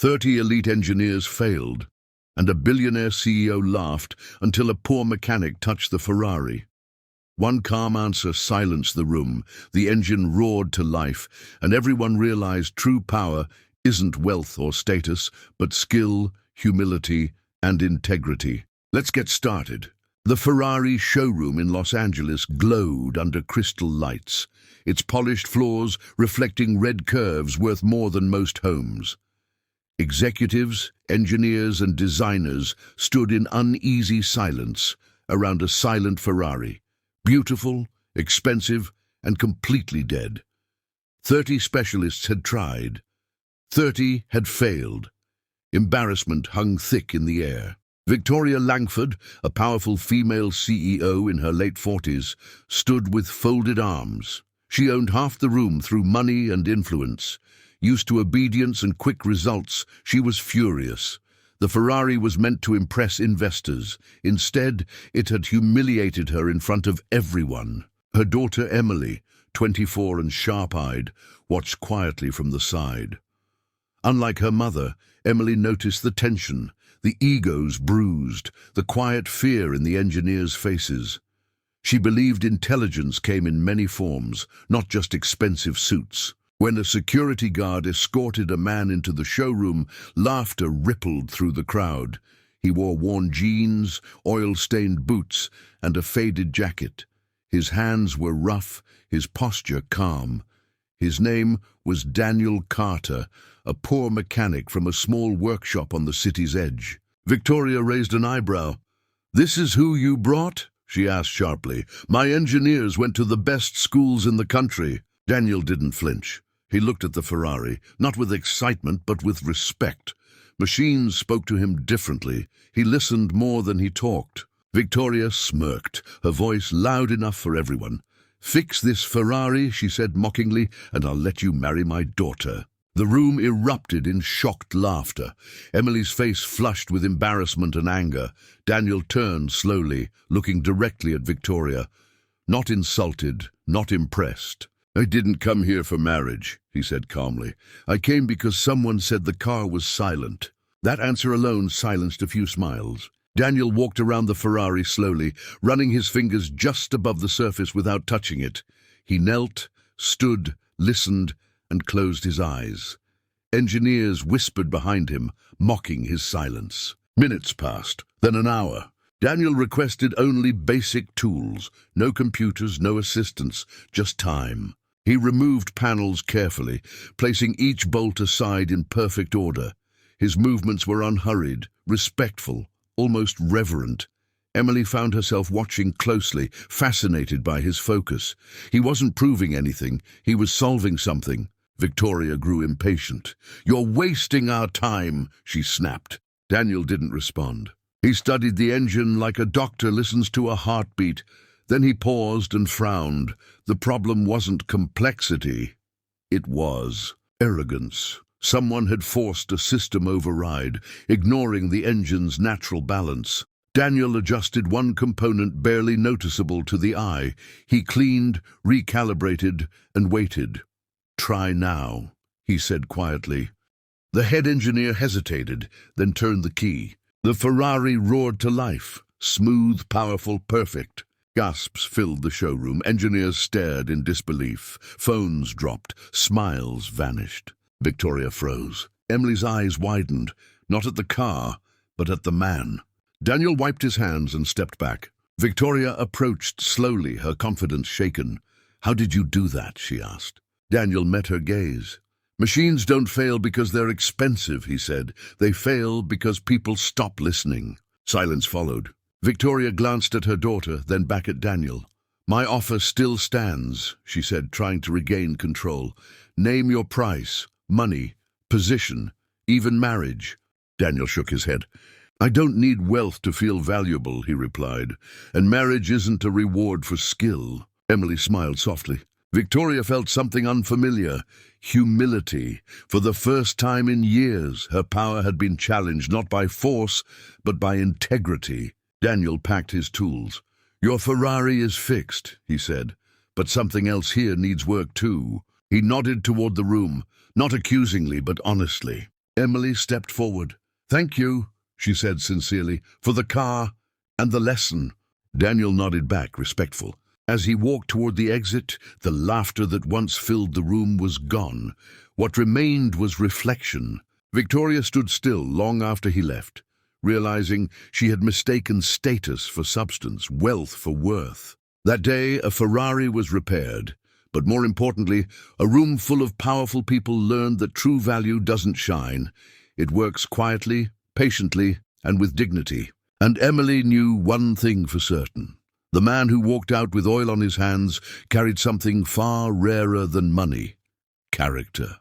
30 elite engineers failed, and a billionaire CEO laughed until a poor mechanic touched the Ferrari. One calm answer silenced the room. The engine roared to life, and everyone realized true power isn't wealth or status, but skill, humility, and integrity. Let's get started. The Ferrari showroom in Los Angeles glowed under crystal lights, its polished floors reflecting red curves worth more than most homes. Executives, engineers, and designers stood in uneasy silence around a silent Ferrari, beautiful, expensive, and completely dead. 30 specialists had tried. 30 had failed. Embarrassment hung thick in the air. Victoria Langford, a powerful female CEO in her late 40s, stood with folded arms. She owned half the room through money and influence. Used to obedience and quick results, she was furious. The Ferrari was meant to impress investors. Instead, it had humiliated her in front of everyone. Her daughter Emily, 24 and sharp-eyed, watched quietly from the side. Unlike her mother, Emily noticed the tension, the egos bruised, the quiet fear in the engineers' faces. She believed intelligence came in many forms, not just expensive suits. When a security guard escorted a man into the showroom, laughter rippled through the crowd. He wore worn jeans, oil-stained boots, and a faded jacket. His hands were rough, his posture calm. His name was Daniel Carter, a poor mechanic from a small workshop on the city's edge. Victoria raised an eyebrow. "This is who you brought?" she asked sharply. "My engineers went to the best schools in the country." Daniel didn't flinch. He looked at the Ferrari, not with excitement but with respect. Machines spoke to him differently. He listened more than he talked. Victoria smirked, her voice loud enough for everyone. "Fix this Ferrari," she said mockingly, "and I'll let you marry my daughter." The room erupted in shocked laughter. Emily's face flushed with embarrassment and anger. Daniel turned slowly, looking directly at Victoria. Not insulted, not impressed. "I didn't come here for marriage," he said calmly. "I came because someone said the car was silent." That answer alone silenced a few smiles. Daniel walked around the Ferrari slowly, running his fingers just above the surface without touching it. He knelt, stood, listened, and closed his eyes. Engineers whispered behind him, mocking his silence. Minutes passed, then an hour. Daniel requested only basic tools, no computers, no assistants, just time. He removed panels carefully, placing each bolt aside in perfect order. His movements were unhurried, respectful, almost reverent. Emily found herself watching closely, fascinated by his focus. He wasn't proving anything, he was solving something. Victoria grew impatient. "You're wasting our time," she snapped. Daniel didn't respond. He studied the engine like a doctor listens to a heartbeat. Then he paused and frowned. The problem wasn't complexity. It was arrogance. Someone had forced a system override, ignoring the engine's natural balance. Daniel adjusted one component barely noticeable to the eye. He cleaned, recalibrated, and waited. "Try now," he said quietly. The head engineer hesitated, then turned the key. The Ferrari roared to life. Smooth, powerful, perfect. Gasps filled the showroom. Engineers stared in disbelief. Phones dropped. Smiles vanished. Victoria froze. Emily's eyes widened, not at the car, but at the man. Daniel wiped his hands and stepped back. Victoria approached slowly, her confidence shaken. "How did you do that?" she asked. Daniel met her gaze. "Machines don't fail because they're expensive," he said. "They fail because people stop listening." Silence followed. Victoria glanced at her daughter, then back at Daniel. "My offer still stands," she said, trying to regain control. "Name your price, money, position, even marriage." Daniel shook his head. "I don't need wealth to feel valuable," he replied, "and marriage isn't a reward for skill." Emily smiled softly. Victoria felt something unfamiliar, humility. For the first time in years, her power had been challenged not by force, but by integrity. Daniel packed his tools. "Your Ferrari is fixed," he said, "but something else here needs work too." He nodded toward the room, not accusingly but honestly. Emily stepped forward. "Thank you," she said sincerely, "for the car and the lesson." Daniel nodded back, respectful. As he walked toward the exit, the laughter that once filled the room was gone. What remained was reflection. Victoria stood still long after he left, realizing she had mistaken status for substance, wealth for worth. That day, a Ferrari was repaired, but more importantly, a room full of powerful people learned that true value doesn't shine. It works quietly, patiently, and with dignity. And Emily knew one thing for certain. The man who walked out with oil on his hands carried something far rarer than money: character.